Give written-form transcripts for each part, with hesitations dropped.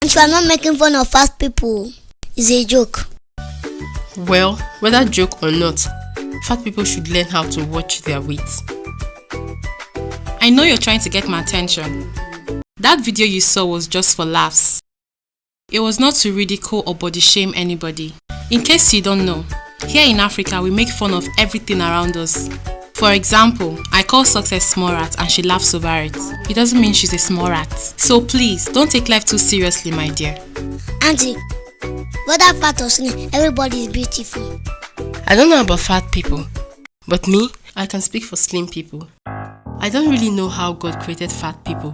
And you are not making fun of fat people. It's a joke. Well, whether joke or not, fat people should learn how to watch their weight. I know you're trying to get my attention. That video you saw was just for laughs. It was not to ridicule or body shame anybody. In case you don't know, here in Africa we make fun of everything around us. For example, I call Success small rat and she laughs over it. It doesn't mean she's a small rat. So please, don't take life too seriously, my dear. Auntie, whether fat or slim, everybody is beautiful. I don't know about fat people, but me, I can speak for slim people. I don't really know how God created fat people.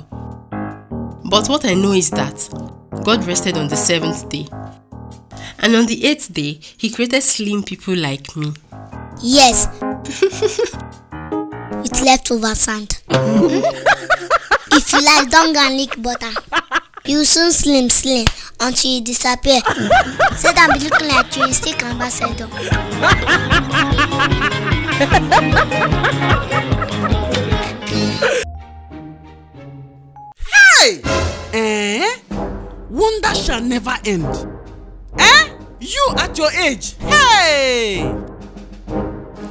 But what I know is that God rested on the 7th day. And on the 8th day, He created slim people like me. Yes. With leftover sand. If you like, don't go and lick butter. You soon slim until you disappear. Say that be looking like you still ambassador. Hey! Wonder shall never end. You at your age. Hey!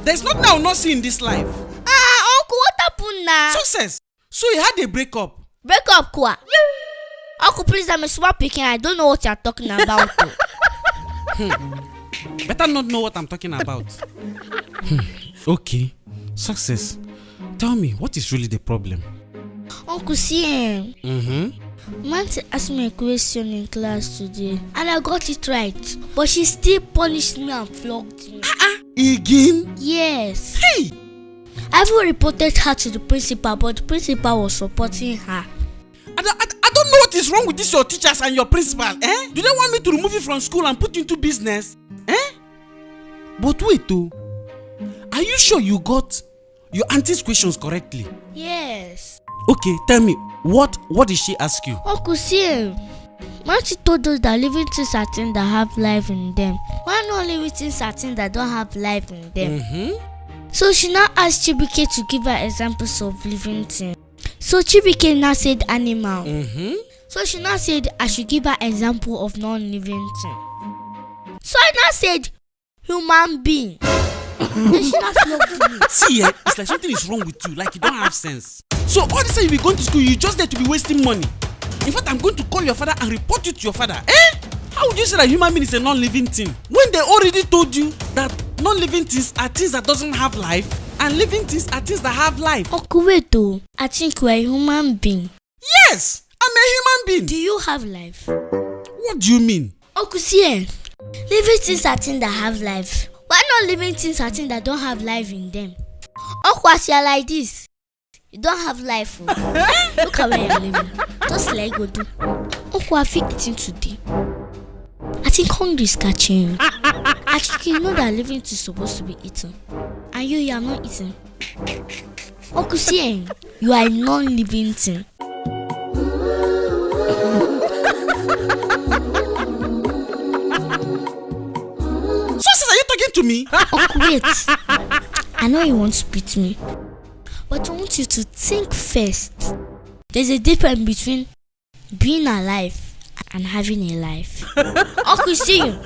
There's nothing I will not see in this life. Uncle, what happened now? Success. So you had a breakup. Breakup, kwa? Uncle, please, I'm a swap picking. I don't know what you're talking about. Better not know what I'm talking about. Okay. Success. Tell me, what is really the problem? Uncle, see, Aunty asked me a question in class today, and I got it right. But she still punished me and flogged me. Again? Yes. Hey! I even reported her to the principal, but the principal was supporting her. I don't know what is wrong with this your teachers and your principal. Do they want me to remove you from school and put you into business? But wait though. Are you sure you got your auntie's questions correctly? Yes. Okay, tell me, what did she ask you? Uncle, see, Aunty told us that living things are things that have life in them. Why not living things are things that don't have life in them? So she now asked Chibike to give her examples of living things. So Chibike now said animal. So she now said I should give her example of non-living thing. So I now said human being. Then she now flogged me. See, it's like something is wrong with you, like you don't have sense. So all this time you be going to school, you just there to be wasting money. In fact, I'm going to call your father and report you to your father. How would you say that human being is a non-living thing when they already told you that non-living things are things that doesn't have life and living things are things that have life? Uncle, wait though. I think we're a human being. Yes, I'm a human being. Do you have life? What do you mean? Uncle, see, living things are things that have life. Why not living things are things that don't have life in them? Uncle, as you're like this, you don't have life. Look at where you're living. Just like go do. Uncle, have you eaten today? I think hunger is catching you. Actually, you know that living things is supposed to be eaten. And you are not eating. Uncle, see, you are a non-living thing. Success, are you talking to me? Uncle, wait. I know you want to beat me, but I want you to think first. There's a difference between being alive and having a life. Uncle, see you.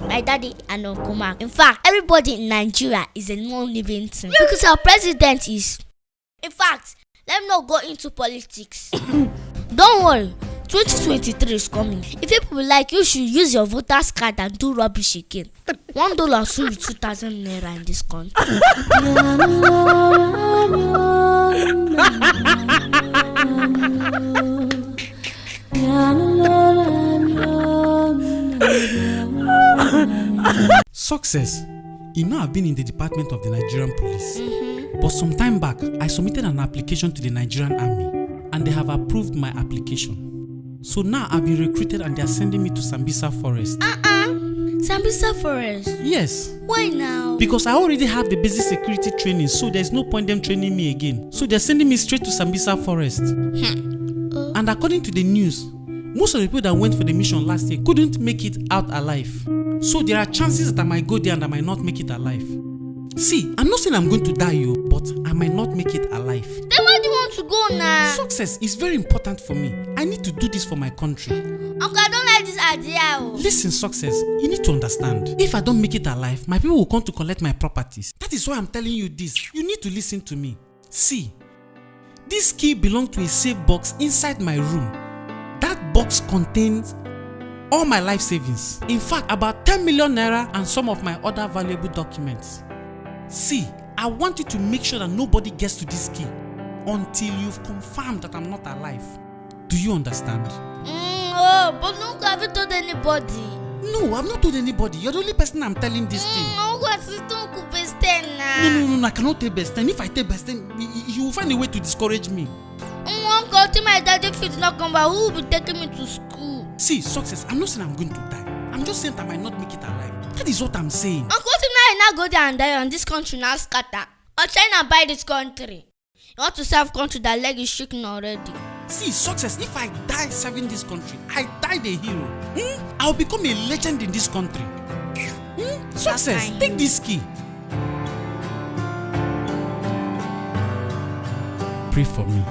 My daddy and Uncle Mark. In fact, everybody in Nigeria is a non-living thing because our president is. In fact, let me not go into politics. Don't worry, 2023 is coming. If people like you should use your voter's card and do rubbish again. $1 soon be 2,000 naira in this country. Success. You know I've been in the department of the Nigerian police. But some time back, I submitted an application to the Nigerian army and they have approved my application. So now I've been recruited and they are sending me to Sambisa Forest. Sambisa Forest? Yes. Why now? Because I already have the basic security training, so there's no point them training me again. So they're sending me straight to Sambisa Forest. And according to the news, most of the people that went for the mission last year couldn't make it out alive. So there are chances that I might go there and I might not make it alive. See, I'm not saying I'm going to die, but I might not make it alive. Then why do you want to to go now. Success is very important for me. I need to do this for my country. Uncle, I don't like this idea. Listen, Success, you need to understand. If I don't make it alive, my people will come to collect my properties. That is why I'm telling you this. You need to listen to me. See, this key belongs to a safe box inside my room. That box contains all my life savings. In fact, about 10 million naira and some of my other valuable documents. See, I want you to make sure that nobody gets to this key until you've confirmed that I'm not alive. Do you understand? Oh, but Uncle, have you told anybody? No, I've not told anybody. You're the only person I'm telling this thing. Uncle, Uncle, best now. No, I cannot tell best. And if I tell best, then you will find a way to discourage me. Uncle, till my daddy feels not come back, who will be taking me to school? See, Success, I'm not saying I'm going to die. I'm just saying that I might not make it alive. That is what I'm saying. Uncle, till now I now go there and die on this country now scatter. Or China buy this country. You want to serve country that leg is shaking already. See, Success, if I die serving this country, I died a hero. I'll become a legend in this country. Success, take this key. Pray for me.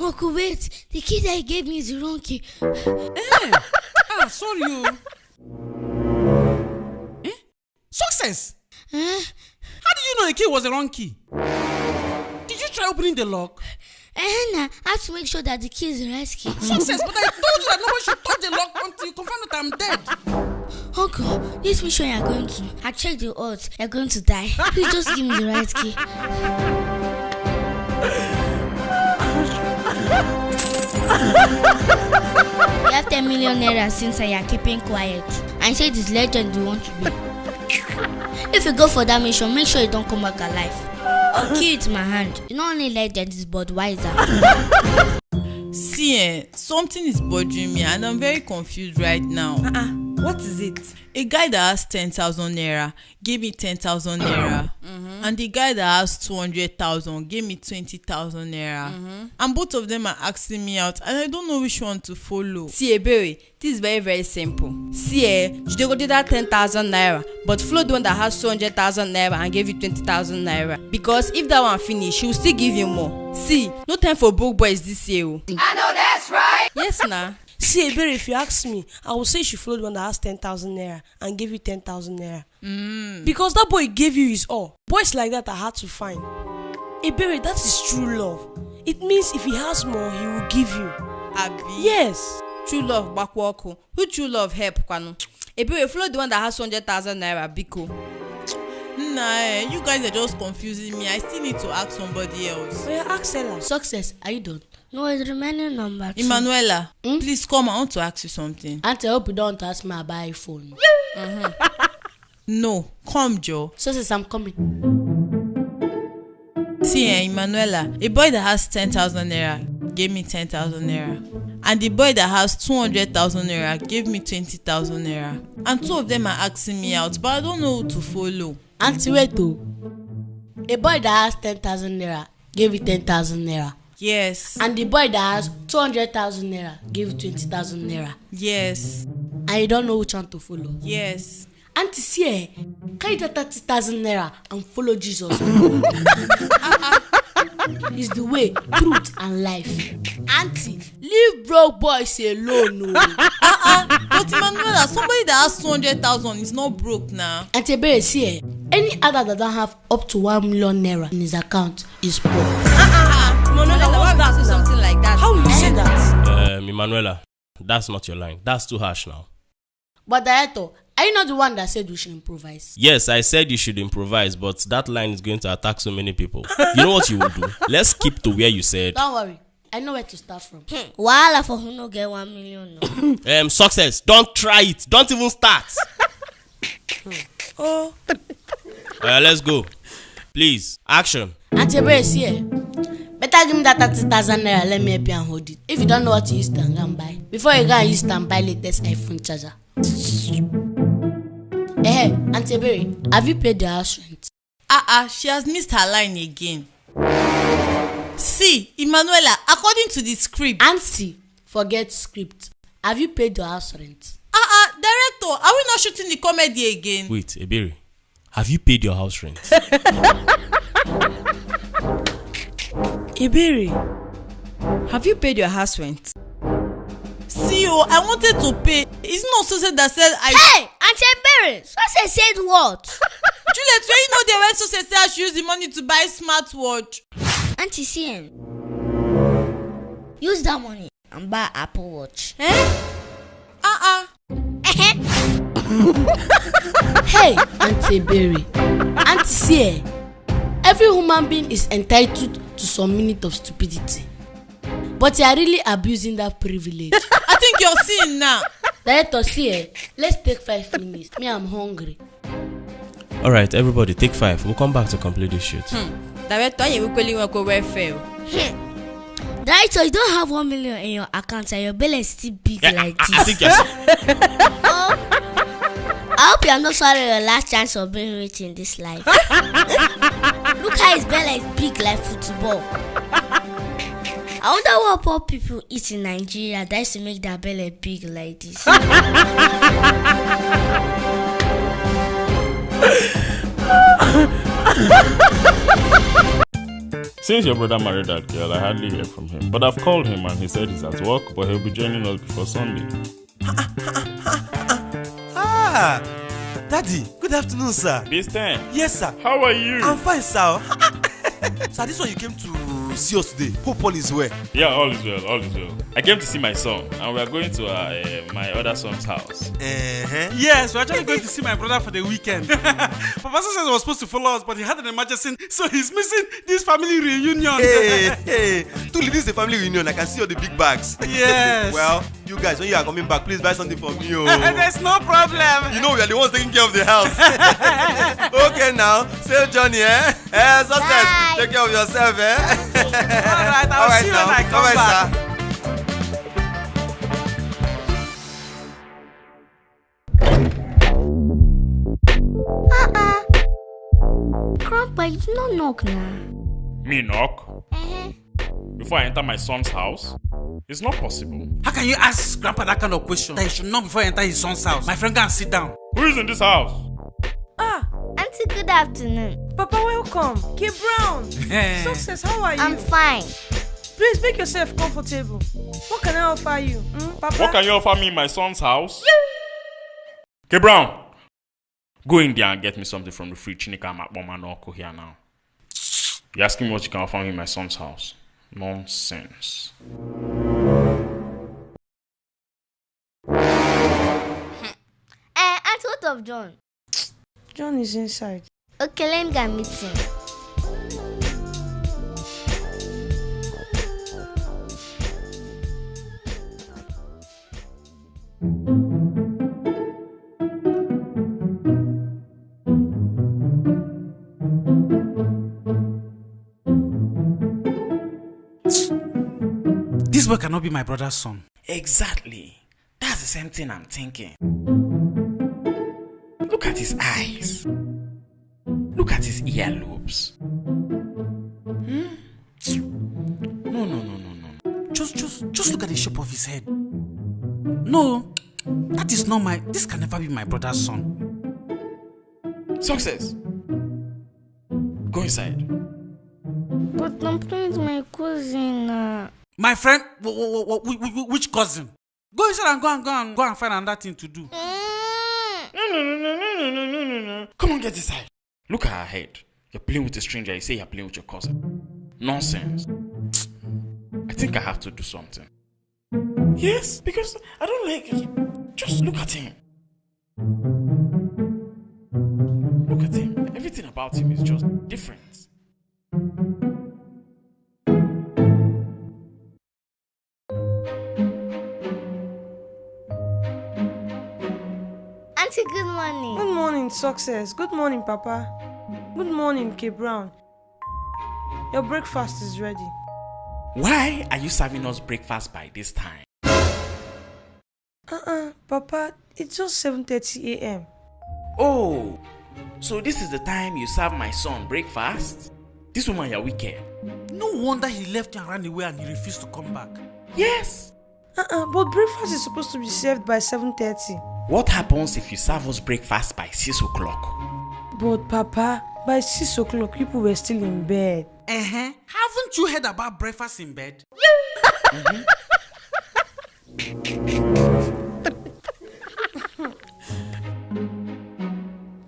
Uncle, wait. The key that he gave me is the wrong key. Sorry. Success! How did you know the key was the wrong key? Did you try opening the lock? I have to make sure that the key is the right key. Success, but I told you that nobody should touch the lock until you confirm that I'm dead. Uncle, this mission you're going to. I checked the odds. You're going to die. Please just give me the right key. You have 10 million naira since I are keeping quiet. I said this legend you want to be. If you go for that mission, make sure you don't come back alive. I'll kill it in my hand. You not only legend is but wiser. See, something is bothering me and I'm very confused right now. What is it? A guy that has 10,000 naira gave me 10,000 naira. And the guy that has 200,000 gave me 20,000 naira. And both of them are asking me out and I don't know which one to follow. See, Ebere, this is very, very simple. See, you go do that 10,000 naira, but follow the one that has 200,000 naira and gave you 20,000 naira. Because if that one finish, she will still give you more. See, no time for broke boys this year. I know that's right. Yes, nah. See, Ebere, if you ask me, I will say she followed one that has 10,000 naira and gave you 10,000 naira. Because that boy gave you his all. Boys like that are hard to find. Ebere, that is true love. It means if he has more, he will give you. Abi? Yes. True love, bakwako. Who true love help, kwano? Ebere, follow the one that has 200,000 naira, biko. Nah, you guys are just confusing me. I still need to ask somebody else. Oh, yeah, ask Ella. Success, are you done? No, it's the remaining number 2. Emanuella, please come. I want to ask you something. Auntie, I hope you don't ask me about iPhone. No, come, Joe. Success, I'm coming. See, Emanuella, a boy that has 10,000 naira gave me 10,000 naira. And the boy that has 200,000 naira gave me 20,000 naira. And two of them are asking me out, but I don't know who to follow. Auntie, wait though. A boy that has 10,000 naira gave you 10,000 naira. Yes. And the boy that has 200,000 naira gave you 20,000 naira. Yes. And you don't know which one to follow. Yes. Auntie, see, carry that 30,000 naira and follow Jesus. is the way, truth, and life. Auntie, leave broke boys alone. But Emanuela, somebody that has 200,000 is not broke now. Auntie Berry, see, any other that don't have up to 1 million naira in his account is poor. Emanuela, why would you say something like that? How will you say that? Emanuela, that's not your line. That's too harsh now. But director, are you not the one that said we should improvise? Yes, I said you should improvise, but that line is going to attack so many people. You know what you will do? Let's keep to where you said. Don't worry, I know where to start from. Wahala for who no get 1 million. No. Success. Don't try it. Don't even start. Oh, Let's go. Please, action. Auntie Berry, see, better give me that 30,000 naira. Let me help you and hold it. If you don't know what to use, then go and buy. Before you go and use it and buy latest iPhone charger. Auntie Berry, have you paid your house rent? She has missed her line again. See, Emanuela, according to the script. Auntie, forget script. Have you paid your house rent? Director, are we not shooting the comedy again? Wait, Ebere, have you paid your house rent? Iberi, have you paid your house rent? CEO, I wanted to pay. It's not Success that said Hey, Auntie Berry, Success said what? Juliet, when you know they went Success said I should use the money to buy smartwatch. Auntie CN, use that money and buy Apple Watch. Hey, Auntie Berry. Auntie see, every human being is entitled to some minute of stupidity. But you are really abusing that privilege. I think you're seeing now. Director, see, let's take 5 minutes. Me, I'm hungry. Alright, everybody, take 5. We'll come back to complete this shoot. Director, you will call you welfare. Director, you don't have 1 million in your account and your bill is still big like this. I think yes. I hope you are not sorry your last chance of being rich in this life. Look how his belly is big like football. I wonder what poor people eat in Nigeria that is to make their belly big like this. Since your brother married that girl, I hardly hear from him. But I've called him and he said he's at work, but he'll be joining us before Sunday. Daddy, good afternoon, sir. This time. Yes, sir. How are you? I'm fine, sir. Sir, this one you came to see us today. Hope all is well. Yeah, all is well, all is well. I came to see my son, and we are going to my other son's house. Yes, we're actually going to see my brother for the weekend. Papa says he was supposed to follow us, but he had an emergency, so he's missing this family reunion. Hey. Truly, this is a family reunion. I can see all the big bags. Yes. Well, you guys, when you are coming back, please buy something for me. There's no problem. You know we are the ones taking care of the house. Okay, now, say Johnny, Success, take care of yourself, Alright, I'll see you when I come back. Sir. Grandpa, you do not knock now. Me knock? Before I enter my son's house? It's not possible. How can you ask Grandpa that kind of question that he should know before he enter his son's house? My friend, go and sit down. Who is in this house? Auntie, good afternoon. Papa, welcome. K Brown. Success, how are you? I'm fine. Please make yourself comfortable. What can I offer you? Papa? What can you offer me in my son's house? K Brown, go in there and get me something from the fridge. Chinika Makboma no here now. You're asking me what you can offer me in my son's house. Nonsense. Auntie, what of John? John is inside. Okay, let me go and meet him. This boy cannot be my brother's son. Exactly. That's the same thing I'm thinking. Look at his eyes. Look at his earlobes. No. Just look at the shape of his head. No, that is not my. This can never be my brother's son. Success. Go inside. But I'm playing with my cousin. My friend, which cousin? Go inside and go and find another thing to do. No. Come on, get inside. Look at her head. You're playing with a stranger, you say you're playing with your cousin. Nonsense. I think I have to do something. Yes, because I don't like it. Just look at him. Look at him. Everything about him is just different. Auntie, good morning. Good morning, Success. Good morning, Papa. Good morning, K. Brown. Your breakfast is ready. Why are you serving us breakfast by this time? Papa, it's just 7:30 a.m. Oh, so this is the time you serve my son breakfast? This woman, you're wicked. No wonder he left and ran away and he refused to come back. Yes. But breakfast is supposed to be served by 7:30. What happens if you serve us breakfast by 6 o'clock? But Papa, by 6 o'clock, people were still in bed. Haven't you heard about breakfast in bed?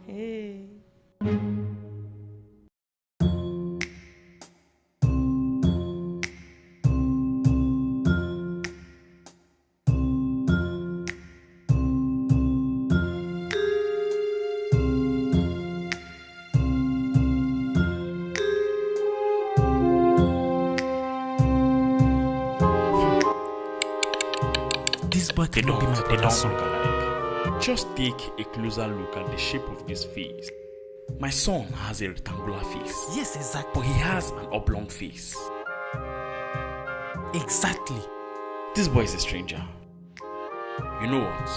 Hey. This boy They cannot be my don't brother's son. look alike. Just take a closer look at the shape of this face. My son has a rectangular face, Yes, exactly. but he has an oblong face. Exactly. This boy is a stranger. You know what?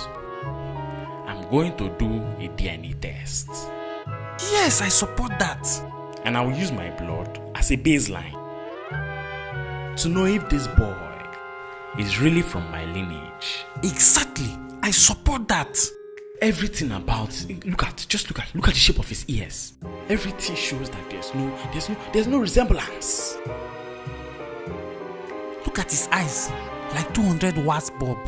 I'm going to do a DNA test. Yes, I support that. And I will use my blood as a baseline to know if this boy is really from my lineage. Exactly. I support that. Everything about look at the shape of his ears. Everything shows that there's no resemblance. Look at his eyes. Like 200 watts bulb.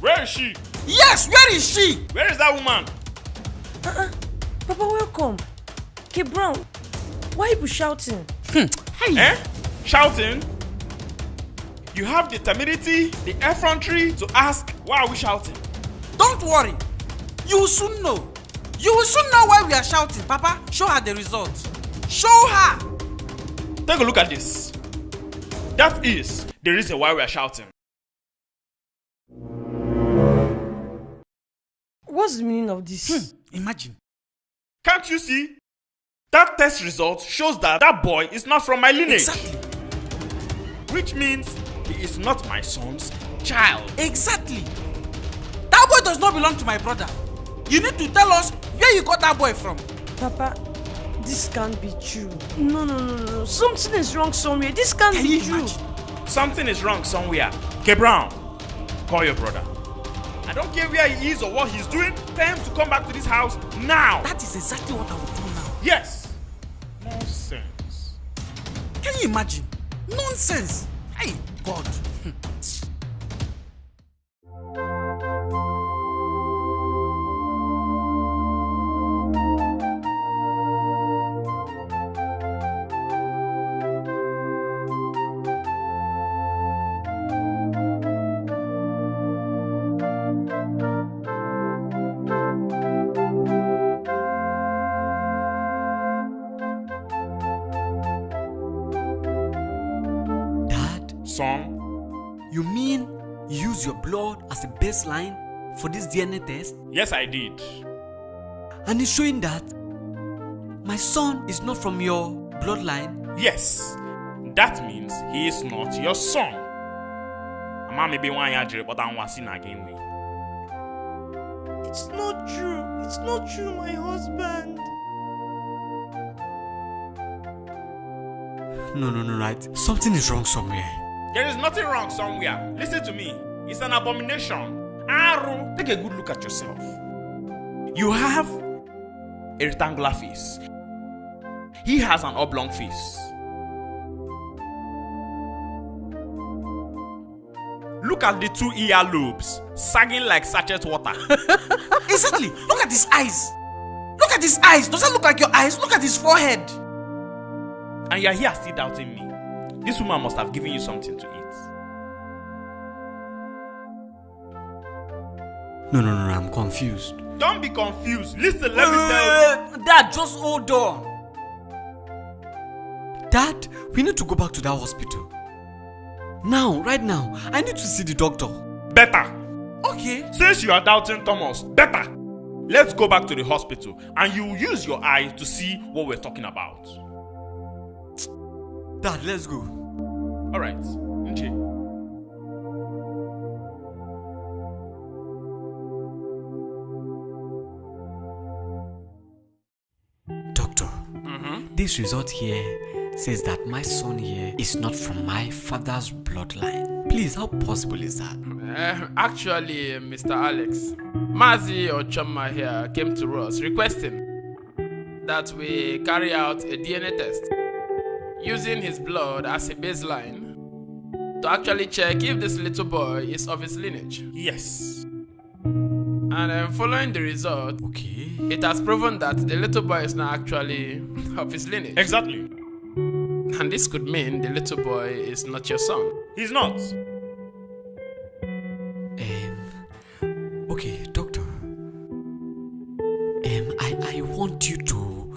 Where is she? Yes, where is she? Where is that woman? Papa, welcome. K. Brown, why are you shouting? Shouting? You have the temerity, the effrontery to ask why are we shouting? Don't worry. You will soon know. You will soon know why we are shouting. Papa, show her the result. Show her. Take a look at this. That is the reason why we are shouting. What's the meaning of this? Imagine. Can't you see? That test result shows that boy is not from my lineage. Exactly. Which means he is not my son's child. Exactly. That boy does not belong to my brother. You need to tell us where you got that boy from. Papa, this can't be true. No. Something is wrong somewhere. This can't Can be you true. imagine? Something is wrong somewhere. K. Brown, call your brother. I don't care where he is or what he's doing. Tell him to come back to this house now. That is exactly what I will do now. Yes. Nonsense. Can you imagine? Nonsense. Hey, God. Son, You mean you use your blood as a baseline for this DNA test? yes I did. And it's showing that my son is not from your bloodline? Yes. That means he is not your son. Ama maybe one year but I'm watching again. It's not true. It's not true, my husband. No, right. Something is wrong somewhere. There is nothing wrong somewhere. Listen to me. It's an abomination. Aru, take a good look at yourself. You have a rectangular face. He has an oblong face. Look at the two earlobes sagging like sachet water. Exactly. Look at his eyes. Look at his eyes. Does that look like your eyes? Look at his forehead. And you're here still doubting me. This woman must have given you something to eat. No, I'm confused. Don't be confused. Listen, let me tell you. Dad, just hold on. Dad, we need to go back to that hospital. Now, right now, I need to see the doctor. Better. Okay. Since you are doubting Thomas, better. Let's go back to the hospital and you use your eye to see what we're talking about. Dad, let's go. Alright. Okay. Doctor, this result here says that my son here is not from my father's bloodline. Please, how possible is that? Actually, Mr. Alex, Mazi Ochoma here came to us requesting that we carry out a DNA test using his blood as a baseline to actually check if this little boy is of his lineage. Yes. And following the result, it has proven that the little boy is not actually of his lineage. Exactly. And this could mean the little boy is not your son. He's not. Okay, doctor. I want you to,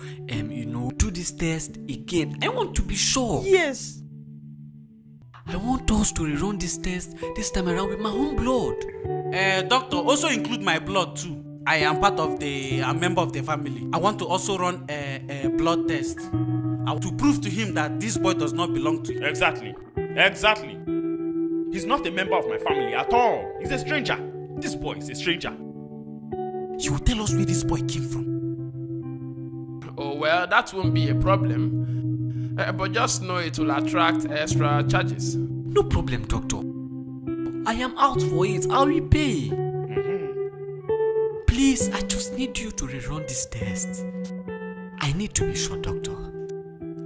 do this test again. I want to be sure. Yes. I want us to rerun this test this time around with my own blood. Doctor, also include my blood too. I am part of a member of the family. I want to also run a blood test. To prove to him that this boy does not belong to him. Exactly. He's not a member of my family at all. He's a stranger. This boy is a stranger. You will tell us where this boy came from. Oh, well, that won't be a problem. But just know it will attract extra charges. No problem, doctor. I am out for it. I'll repay. Please, I just need you to rerun this test. I need to be sure, doctor.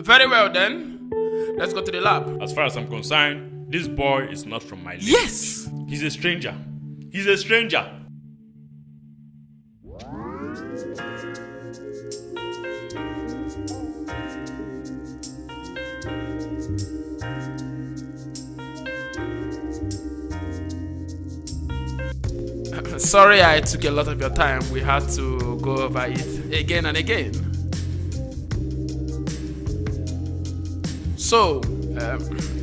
Very well then. Let's go to the lab. As far as I'm concerned, this boy is not from my lineage. Yes! He's a stranger. He's a stranger. Sorry I took a lot of your time. We had to go over it again and again. So,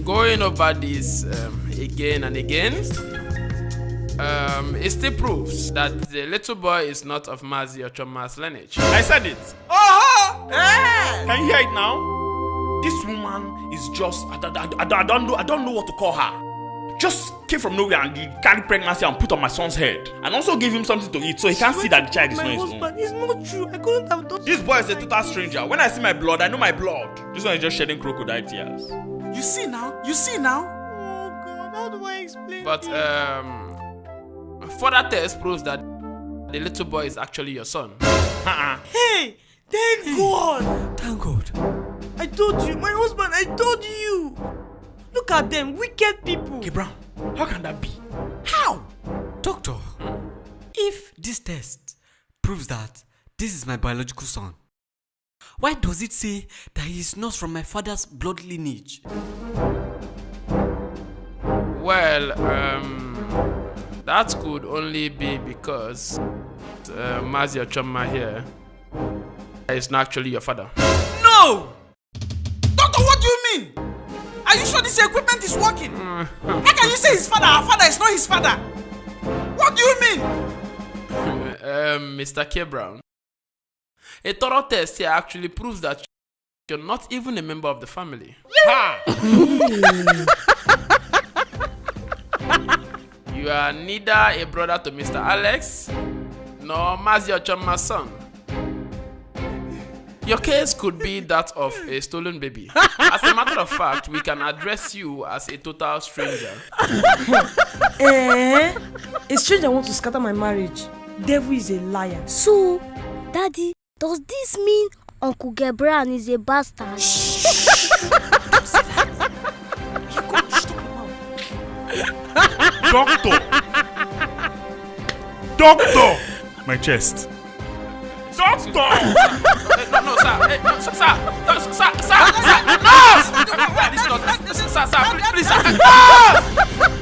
going over this again and again, it still proves that the little boy is not of Mazi Ochoma's lineage. I said it. Oh! Hey! Can you hear it now? This woman is just, I don't know what to call her. Just came from nowhere and you carry pregnancy and put on my son's head. And also give him something to eat so he can't see that the child is not his own. My husband, it's not true. I couldn't have done. This boy is a total stranger. When I see my blood, I know my blood. This one is just shedding crocodile tears. You see now? Oh God, how do I explain? But further test proves that the little boy is actually your son. Hey, thank God. Thank God. I told you, my husband, I told you. Look at them, wicked people. Okay, Brown, how can that be? How? Doctor, if this test proves that this is my biological son, why does it say that he is not from my father's blood lineage? Well, that could only be because Mazi Ochoma here is not actually your father. No! Doctor, what do you mean? Are you sure this equipment is working? How can you say his father? Our father is not his father. What do you mean? Mr. K. Brown, a thorough test here actually proves that you're not even a member of the family. You are neither a brother to Mr. Alex nor Mazi Ochoma's son. Your case could be that of a stolen baby. As a matter of fact, we can address you as a total stranger. A stranger wants to scatter my marriage. Devil is a liar. So, Daddy, does this mean Uncle Gabriel is a bastard? Doctor! My chest. Doctor! No, sir. Hey, no, sir. Sir. No! This is not. Sir, please, sir. No!